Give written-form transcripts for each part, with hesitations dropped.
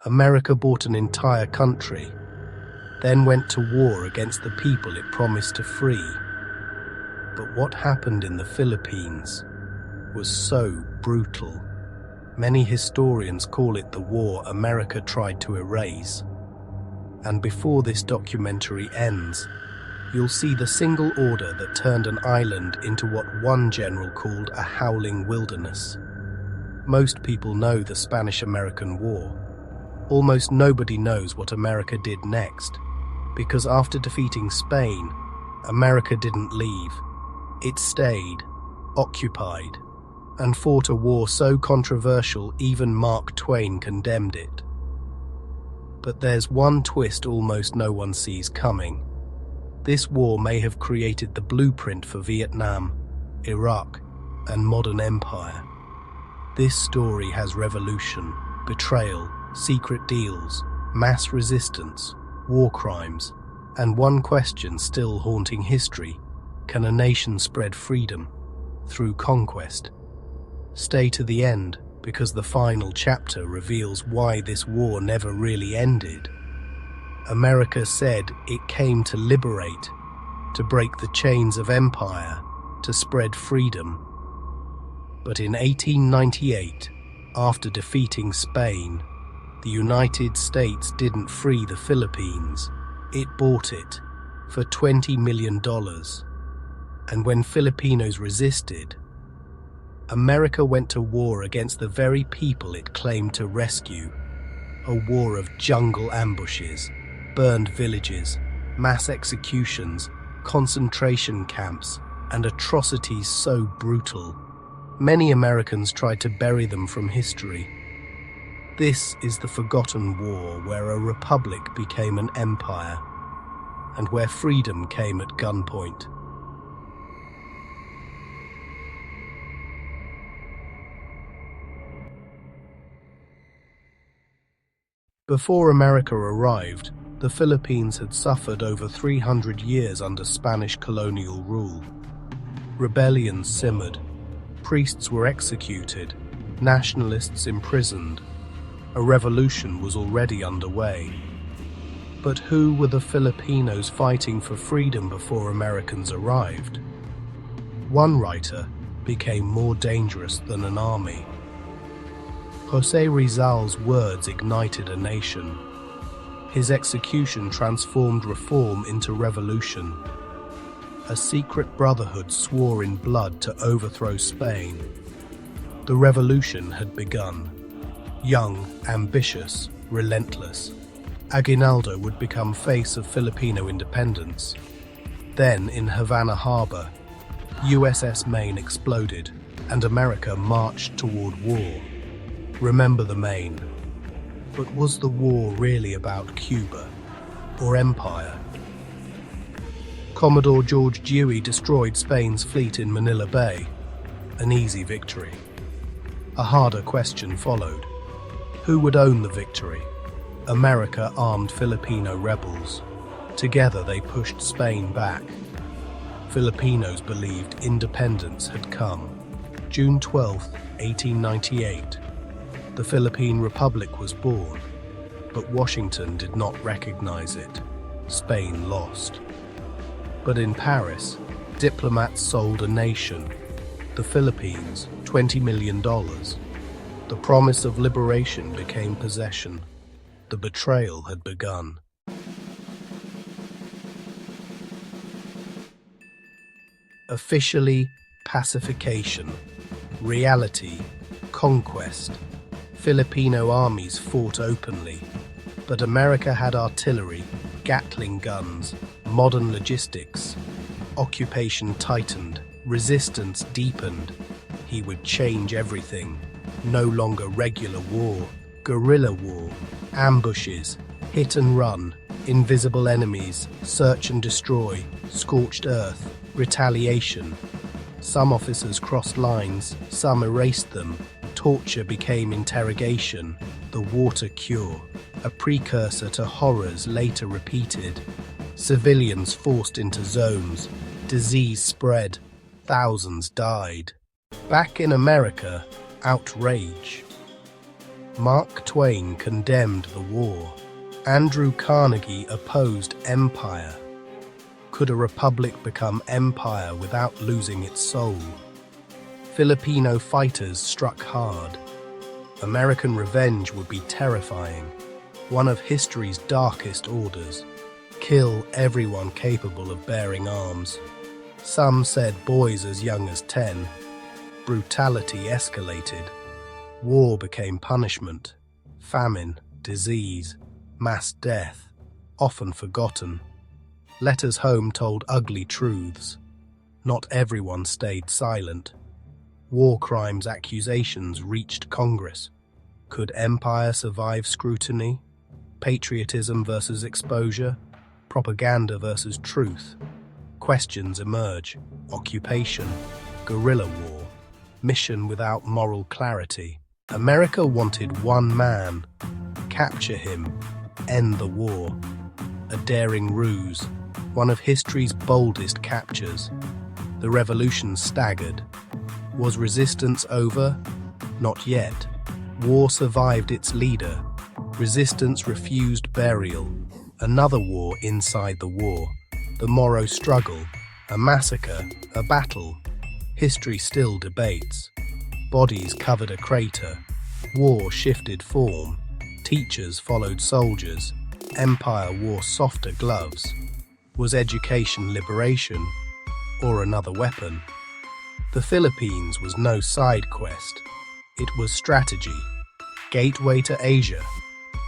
America bought an entire country, then went to war against the people it promised to free. But what happened in the Philippines was so brutal. Many historians call it the war America tried to erase. And before this documentary ends, you'll see the single order that turned an island into what one general called a howling wilderness. Most people know the Spanish-American War. Almost nobody knows what America did next, because after defeating Spain, America didn't leave. It stayed, occupied, and fought a war so controversial even Mark Twain condemned it. But there's one twist almost no one sees coming. This war may have created the blueprint for Vietnam, Iraq, and modern empire. This story has revolution, betrayal, secret deals, mass resistance, war crimes, and one question still haunting history: can a nation spread freedom through conquest? Stay to the end, because the final chapter reveals why this war never really ended. America said it came to liberate, to break the chains of empire, to spread freedom. But in 1898, after defeating Spain, the United States didn't free the Philippines. It bought it for $20 million. And when Filipinos resisted, America went to war against the very people it claimed to rescue. A war of jungle ambushes, burned villages, mass executions, concentration camps, and atrocities so brutal, many Americans tried to bury them from history. This is the forgotten war where a republic became an empire, and where freedom came at gunpoint. Before America arrived, the Philippines had suffered over 300 years under Spanish colonial rule. Rebellions simmered, priests were executed, nationalists imprisoned. A revolution was already underway. But who were the Filipinos fighting for freedom before Americans arrived? One writer became more dangerous than an army. José Rizal's words ignited a nation. His execution transformed reform into revolution. A secret brotherhood swore in blood to overthrow Spain. The revolution had begun. Young, ambitious, relentless, Aguinaldo would become face of Filipino independence. Then, in Havana Harbor, USS Maine exploded, and America marched toward war. Remember the Maine. But was the war really about Cuba or empire? Commodore George Dewey destroyed Spain's fleet in Manila Bay. An easy victory. A harder question followed. Who would own the victory? America armed Filipino rebels. Together they pushed Spain back. Filipinos believed independence had come. June 12, 1898. The Philippine Republic was born, but Washington did not recognize it. Spain lost. But in Paris, diplomats sold a nation, the Philippines, $20 million. The promise of liberation became possession. The betrayal had begun. Officially, pacification. Reality, conquest. Filipino armies fought openly, but America had artillery, Gatling guns, modern logistics. Occupation tightened, resistance deepened. He would change everything. No longer regular war, guerrilla war, ambushes, hit and run, invisible enemies, search and destroy, scorched earth, retaliation. Some officers crossed lines, some erased them. Torture became interrogation, the water cure, a precursor to horrors later repeated. Civilians forced into zones, disease spread, thousands died. Back in America, outrage. Mark Twain condemned the war. Andrew Carnegie opposed empire. Could a republic become empire without losing its soul? Filipino fighters struck hard. American revenge would be terrifying. One of history's darkest orders. Kill everyone capable of bearing arms. Some said boys as young as 10. Brutality escalated. War became punishment. Famine, disease, mass death, often forgotten. Letters home told ugly truths. Not everyone stayed silent. War crimes accusations reached Congress. Could empire survive scrutiny? Patriotism versus exposure? Propaganda versus truth? Questions emerge. Occupation, guerrilla war, mission without moral clarity. America wanted one man. Capture him. End the war. A daring ruse. One of history's boldest captures. The revolution staggered. Was resistance over? Not yet. War survived its leader. Resistance refused burial. Another war inside the war. The Moro struggle. A massacre. A battle. History still debates. Bodies covered a crater. War shifted form. Teachers followed soldiers. Empire wore softer gloves. Was education liberation or another weapon? The Philippines was no side quest. It was strategy. Gateway to Asia.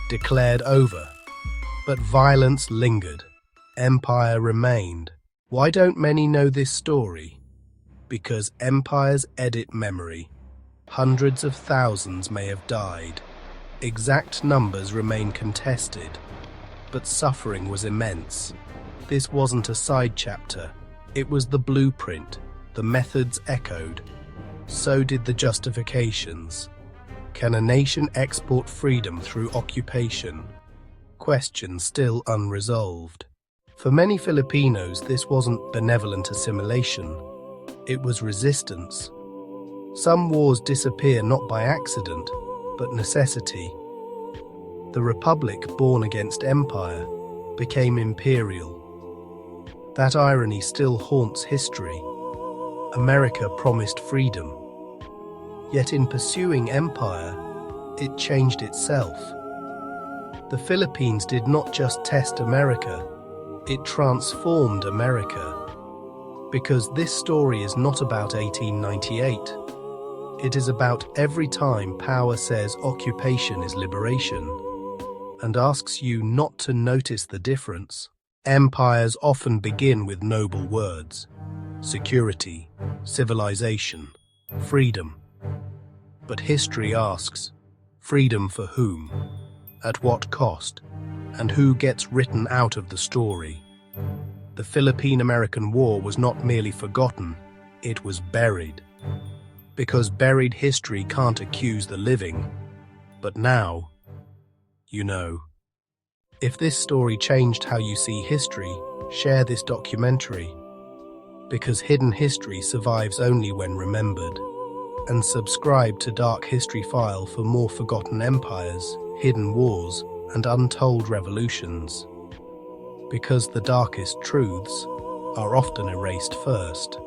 Declared over. But violence lingered. Empire remained. Why don't many know this story? Because empires edit memory. Hundreds of thousands may have died. Exact numbers remain contested. But suffering was immense. This wasn't a side chapter. It was the blueprint. The methods echoed. So did the justifications. Can a nation export freedom through occupation? Question still unresolved. For many Filipinos, this wasn't benevolent assimilation. It was resistance. Some wars disappear not by accident, but necessity. The republic born against empire became imperial. That irony still haunts history. America promised freedom. Yet in pursuing empire, it changed itself. The Philippines did not just test America, it transformed America. Because this story is not about 1898. It is about every time power says occupation is liberation and asks you not to notice the difference. Empires often begin with noble words: security, civilization, freedom. But history asks, freedom for whom? At what cost? And who gets written out of the story? The Philippine-American War was not merely forgotten, it was buried. Because buried history can't accuse the living. But now, you know. If this story changed how you see history, share this documentary. Because hidden history survives only when remembered. And subscribe to Dark History File for more forgotten empires, hidden wars, and untold revolutions. Because the darkest truths are often erased first.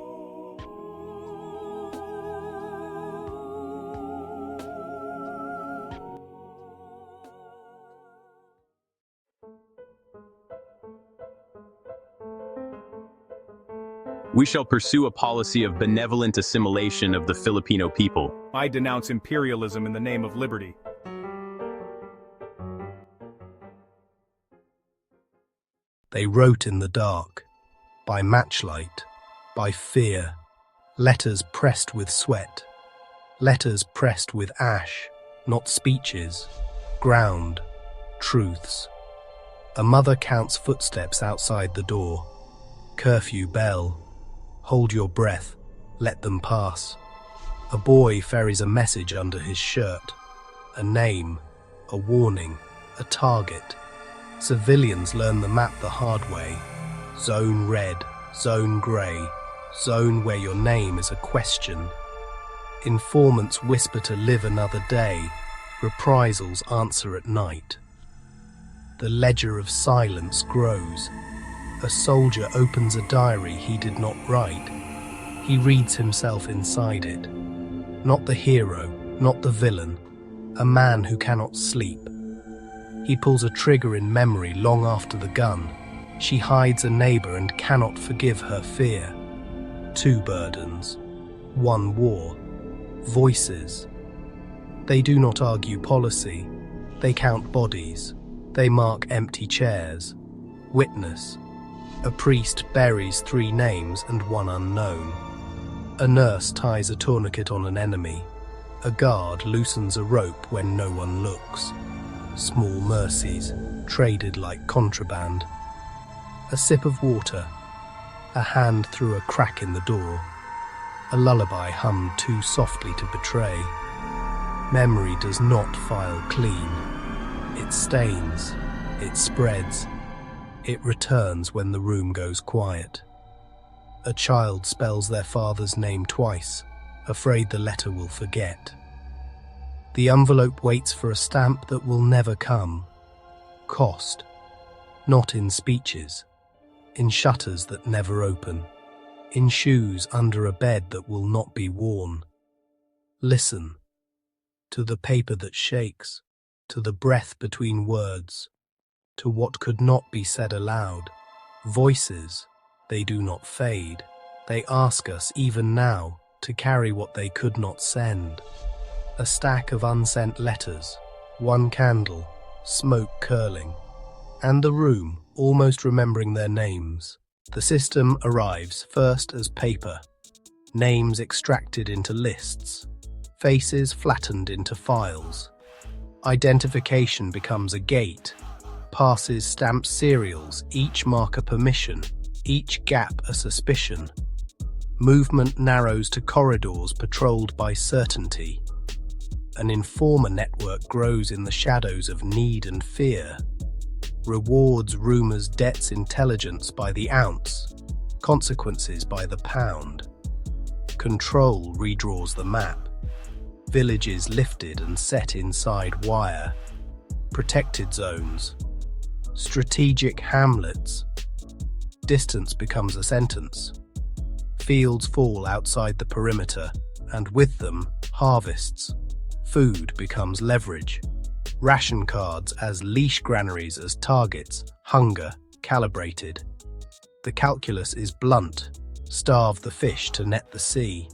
We shall pursue a policy of benevolent assimilation of the Filipino people. I denounce imperialism in the name of liberty. They wrote in the dark, by matchlight, by fear, letters pressed with sweat, letters pressed with ash, not speeches, ground, truths. A mother counts footsteps outside the door. Curfew bell. Hold your breath, let them pass. A boy ferries a message under his shirt. A name, a warning, a target. Civilians learn the map the hard way. Zone red, zone grey, zone where your name is a question. Informants whisper to live another day. Reprisals answer at night. The ledger of silence grows. A soldier opens a diary he did not write. He reads himself inside it. Not the hero, not the villain, a man who cannot sleep. He pulls a trigger in memory long after the gun. She hides a neighbor and cannot forgive her fear. Two burdens, one war, voices. They do not argue policy. They count bodies. They mark empty chairs. Witness. A priest buries 3 names and 1 unknown. A nurse ties a tourniquet on an enemy. A guard loosens a rope when no one looks. Small mercies, traded like contraband. A sip of water. A hand through a crack in the door. A lullaby hummed too softly to betray. Memory does not file clean. It stains. It spreads. It returns when the room goes quiet. A child spells their father's name twice, afraid the letter will forget. The envelope waits for a stamp that will never come. Cost. Not in speeches. In shutters that never open. In shoes under a bed that will not be worn. Listen. To the paper that shakes. To the breath between words. To what could not be said aloud. Voices, they do not fade. They ask us, even now, to carry what they could not send. A stack of unsent letters, 1 candle, smoke curling, and the room, almost remembering their names. The system arrives first as paper, names extracted into lists, faces flattened into files. Identification becomes a gate. Passes stamped serials, each mark a permission, each gap a suspicion. Movement narrows to corridors patrolled by certainty. An informer network grows in the shadows of need and fear. Rewards, rumors, debts, intelligence by the ounce, consequences by the pound. Control redraws the map. Villages lifted and set inside wire. Protected zones. Strategic hamlets. Distance becomes a sentence. Fields fall outside the perimeter, and with them, harvests. Food becomes leverage. Ration cards as leash granaries as targets, hunger calibrated. The calculus is blunt. Starve the fish to net the sea.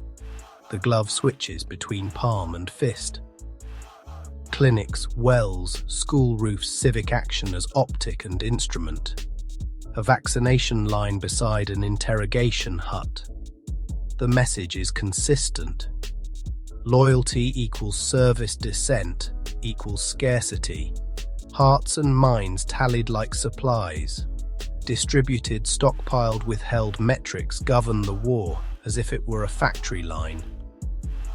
The glove switches between palm and fist. Clinics, wells, school roofs, civic action as optic and instrument. A vaccination line beside an interrogation hut. The message is consistent. Loyalty equals service, dissent equals scarcity. Hearts and minds tallied like supplies. Distributed, stockpiled, withheld metrics govern the war as if it were a factory line.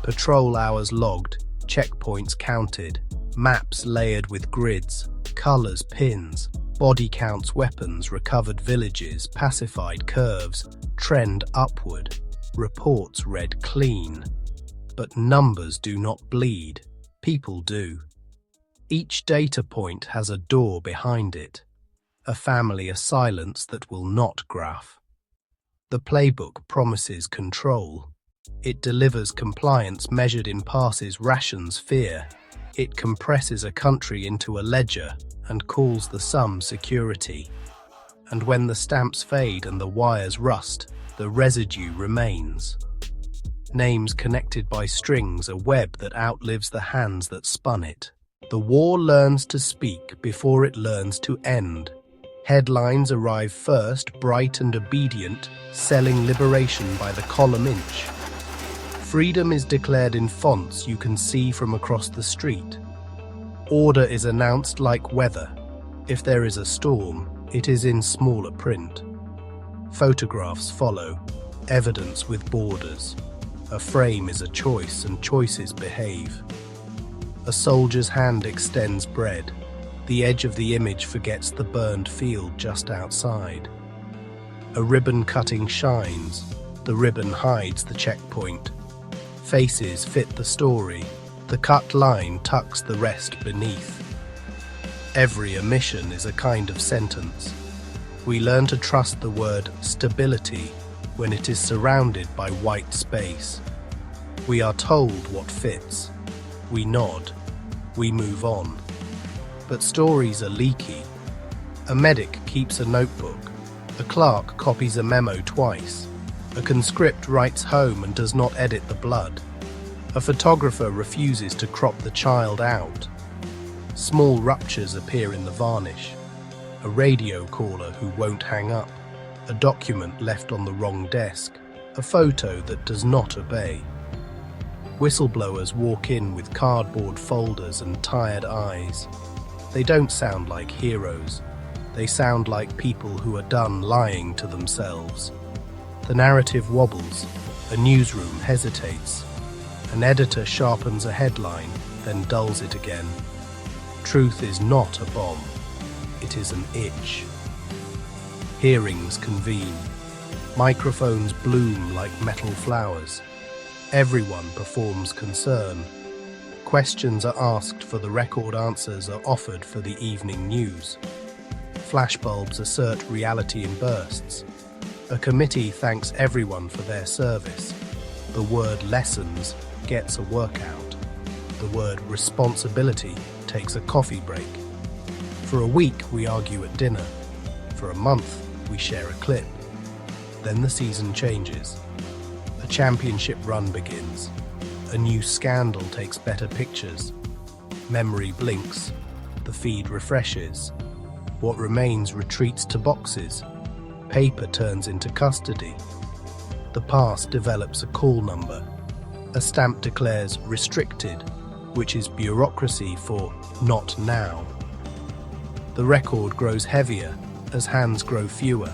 Patrol hours logged, checkpoints counted, maps layered with grids, colors, pins, body counts, weapons, recovered villages, pacified curves, trend upward, reports read clean. But numbers do not bleed, people do. Each data point has a door behind it, a family, a silence that will not graph. The playbook promises control. It delivers compliance measured in passes, rations, fear. It compresses a country into a ledger and calls the sum security. And when the stamps fade and the wires rust, the residue remains. Names connected by strings, a web that outlives the hands that spun it. The war learns to speak before it learns to end. Headlines arrive first, bright and obedient, selling liberation by the column inch. Freedom is declared in fonts you can see from across the street. Order is announced like weather. If there is a storm, it is in smaller print. Photographs follow, evidence with borders. A frame is a choice, and choices behave. A soldier's hand extends bread. The edge of the image forgets the burned field just outside. A ribbon cutting shines. The ribbon hides the checkpoint. Faces fit the story. The cut line tucks the rest beneath. Every omission is a kind of sentence. We learn to trust the word stability when it is surrounded by white space. We are told what fits. We nod. We move on. But stories are leaky. A medic keeps a notebook. A clerk copies a memo twice. A conscript writes home and does not edit the blood. A photographer refuses to crop the child out. Small ruptures appear in the varnish. A radio caller who won't hang up. A document left on the wrong desk. A photo that does not obey. Whistleblowers walk in with cardboard folders and tired eyes. They don't sound like heroes. They sound like people who are done lying to themselves. The narrative wobbles. A newsroom hesitates. An editor sharpens a headline, then dulls it again. Truth is not a bomb. It is an itch. Hearings convene. Microphones bloom like metal flowers. Everyone performs concern. Questions are asked for the record, answers are offered for the evening news. Flashbulbs assert reality in bursts. A committee thanks everyone for their service. The word lessons gets a workout. The word responsibility takes a coffee break. For a week we argue at dinner. For a month we share a clip. Then the season changes. A championship run begins. A new scandal takes better pictures. Memory blinks. The feed refreshes. What remains retreats to boxes. Paper turns into custody. The past develops a call number. A stamp declares restricted, which is bureaucracy for not now. The record grows heavier as hands grow fewer.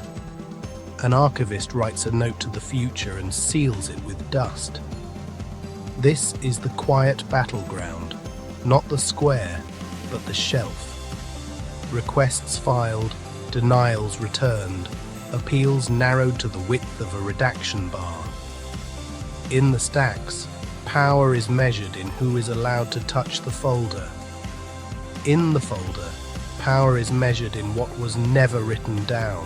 An archivist writes a note to the future and seals it with dust. This is the quiet battleground, not the square, but the shelf. Requests filed, denials returned, appeals narrowed to the width of a redaction bar. In the stacks, power is measured in who is allowed to touch the folder. In the folder, power is measured in what was never written down.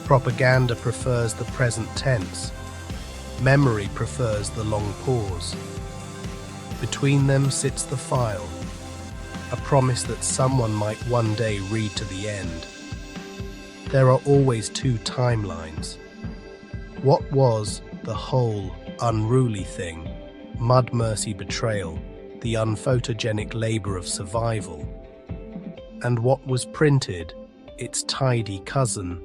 Propaganda prefers the present tense. Memory prefers the long pause. Between them sits the file, a promise that someone might one day read to the end. There are always two timelines. What was the whole unruly thing? Mud mercy betrayal, the unphotogenic labor of survival. And what was printed, its tidy cousin,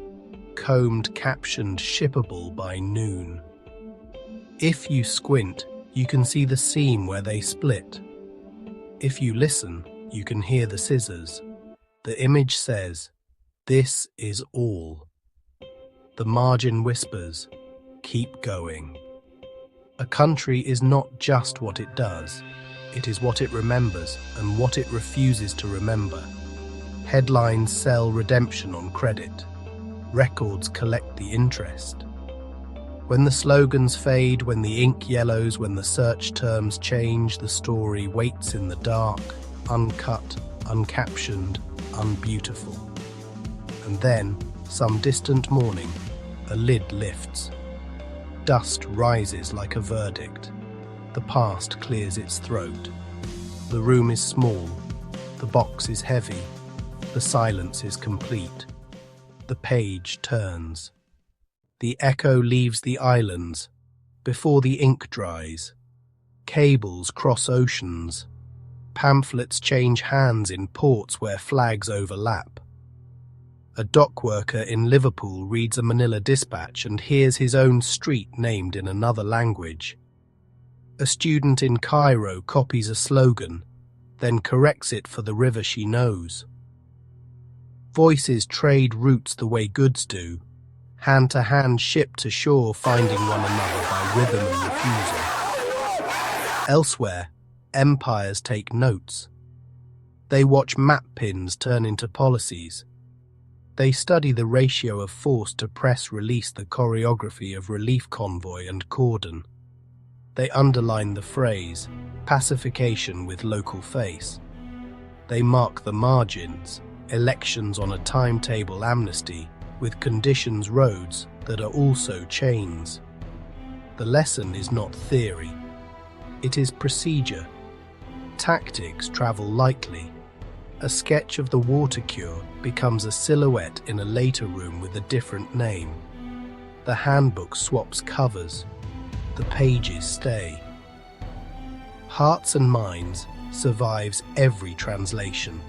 combed, captioned, shippable by noon. If you squint, you can see the seam where they split. If you listen, you can hear the scissors. The image says, "This is all." The margin whispers, "Keep going." A country is not just what it does, it is what it remembers and what it refuses to remember. Headlines sell redemption on credit. Records collect the interest. When the slogans fade, when the ink yellows, when the search terms change, the story waits in the dark, uncut, uncaptioned, unbeautiful. And then, some distant morning, a lid lifts. Dust rises like a verdict. The past clears its throat. The room is small. The box is heavy. The silence is complete. The page turns. The echo leaves the islands before the ink dries. Cables cross oceans. Pamphlets change hands in ports where flags overlap. A dock worker in Liverpool reads a Manila dispatch and hears his own street named in another language. A student in Cairo copies a slogan, then corrects it for the river she knows. Voices trade routes the way goods do, hand to hand, ship to shore, finding one another by rhythm and refusal. Elsewhere, empires take notes. They watch map pins turn into policies. They study the ratio of force to press release, the choreography of relief convoy and cordon. They underline the phrase, pacification with local face. They mark the margins, elections on a timetable amnesty, with conditions roads that are also chains. The lesson is not theory, it is procedure. Tactics travel lightly. A sketch of the water cure becomes a silhouette in a later room with a different name. The handbook swaps covers. The pages stay. Hearts and Minds survives every translation.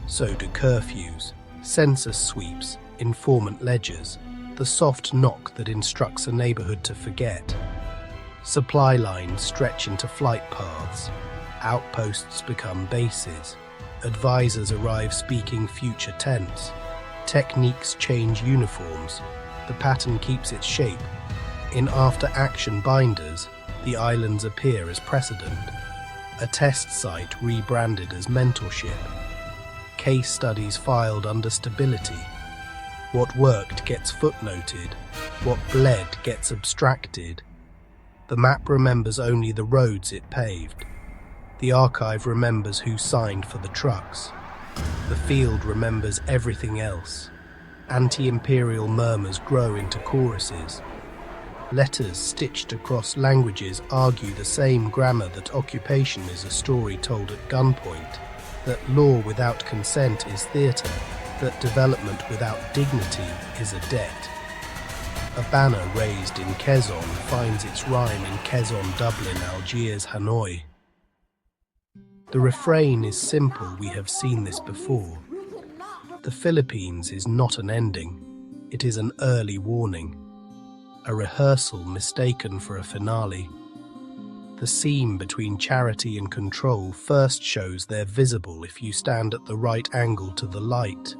So do curfews, census sweeps, informant ledgers, the soft knock that instructs a neighborhood to forget. Supply lines stretch into flight paths. Outposts become bases. Advisors arrive speaking future tense. Techniques change uniforms. The pattern keeps its shape. In after-action binders, the islands appear as precedent. A test site rebranded as mentorship. Case studies filed under stability. What worked gets footnoted. What bled gets abstracted. The map remembers only the roads it paved. The archive remembers who signed for the trucks. The field remembers everything else. Anti-imperial murmurs grow into choruses. Letters stitched across languages argue the same grammar that occupation is a story told at gunpoint, that law without consent is theatre, that development without dignity is a debt. A banner raised in Quezon finds its rhyme in Quezon, Dublin, Algiers, Hanoi. The refrain is simple, we have seen this before. The Philippines is not an ending, it is an early warning. A rehearsal mistaken for a finale. The seam between charity and control first shows they're visible if you stand at the right angle to the light.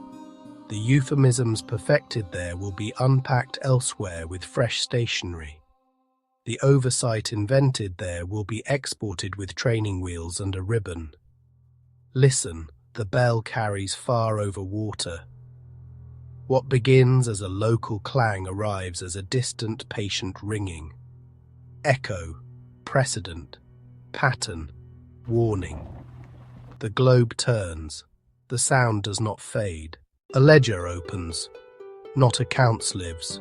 The euphemisms perfected there will be unpacked elsewhere with fresh stationery. The oversight invented there will be exported with training wheels and a ribbon. Listen, the bell carries far over water. What begins as a local clang arrives as a distant, patient ringing. Echo, precedent, pattern, warning. The globe turns. The sound does not fade. A ledger opens. Not accounts lives.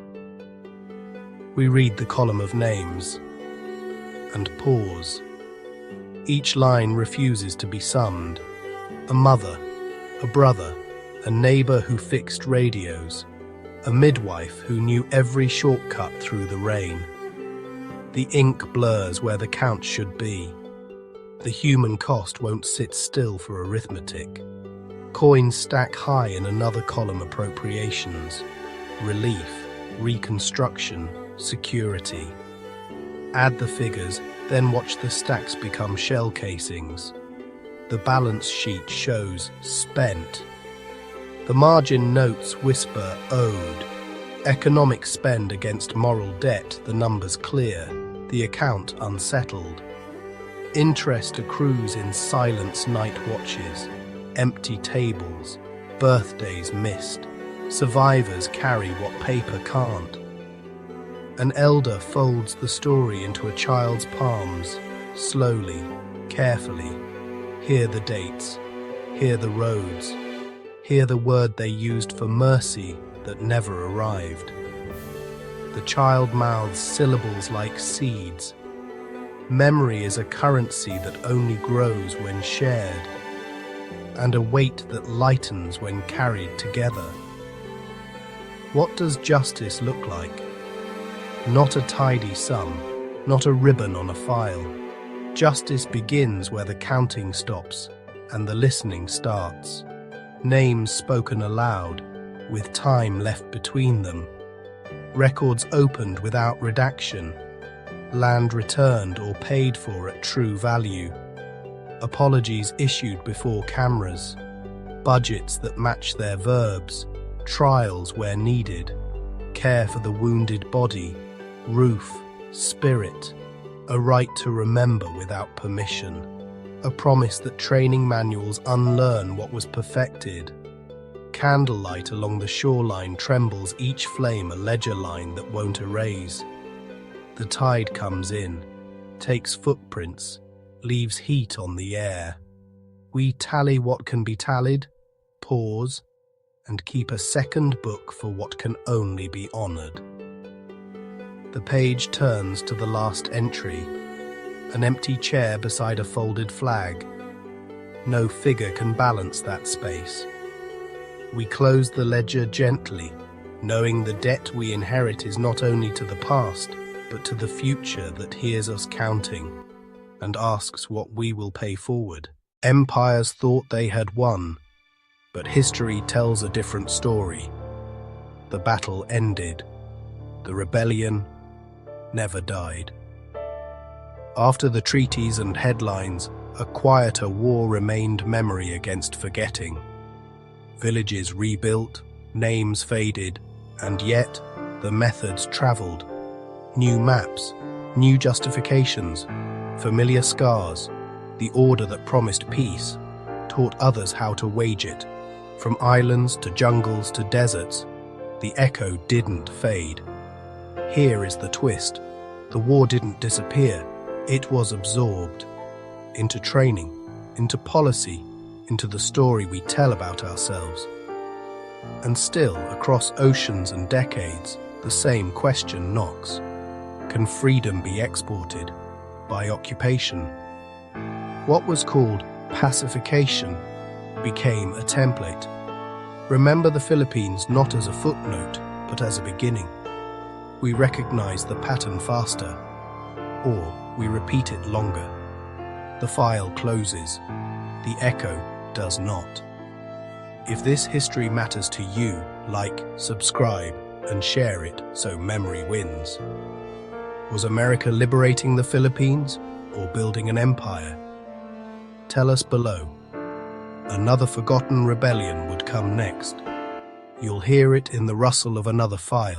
We read the column of names and pause. Each line refuses to be summed. A mother, a brother, a neighbor who fixed radios, a midwife who knew every shortcut through the rain. The ink blurs where the count should be. The human cost won't sit still for arithmetic. Coins stack high in another column: appropriations, relief, reconstruction, security. Add the figures, then watch the stacks become shell casings. The balance sheet shows spent. The margin notes whisper owed. Economic spend against moral debt, the numbers clear, the account unsettled. Interest accrues in silence, night watches, empty tables, birthdays missed. Survivors carry what paper can't. An elder folds the story into a child's palms, slowly, carefully. Hear the dates, hear the roads, hear the word they used for mercy that never arrived. The child mouths syllables like seeds. Memory is a currency that only grows when shared, and a weight that lightens when carried together. What does justice look like? Not a tidy sum, not a ribbon on a file. Justice begins where the counting stops and the listening starts. Names spoken aloud, with time left between them. Records opened without redaction. Land returned or paid for at true value. Apologies issued before cameras. Budgets that match their verbs. Trials where needed. Care for the wounded body. Roof, spirit. A right to remember without permission. A promise that training manuals unlearn what was perfected. Candlelight along the shoreline trembles, each flame a ledger line that won't erase. The tide comes in. takes footprints, leaves heat on the air. We tally what can be tallied, pause, and keep a second book for what can only be honored. The page turns to the last entry, an empty chair beside a folded flag. No figure can balance that space. We close the ledger gently, knowing the debt we inherit is not only to the past, but to the future that hears us counting and asks what we will pay forward. Empires thought they had won, but history tells a different story. The battle ended. The rebellion never died. After the treaties and headlines, a quieter war remained memory against forgetting. Villages rebuilt, names faded, and yet the methods traveled. New maps, new justifications, familiar scars, the order that promised peace, taught others how to wage it. From islands to jungles to deserts, the echo didn't fade. Here is the twist. The war didn't disappear. It was absorbed into training, into policy, into the story we tell about ourselves. And still, across oceans and decades, the same question knocks. Can freedom be exported by occupation? What was called pacification became a template. Remember the Philippines not as a footnote, but as a beginning. We recognize the pattern faster, or we repeat it longer. The file closes, the echo does not. If this history matters to you, like, subscribe, and share it so memory wins. Was America liberating the Philippines or building an empire? Tell us below. Another forgotten rebellion would come next. You'll hear it in the rustle of another file.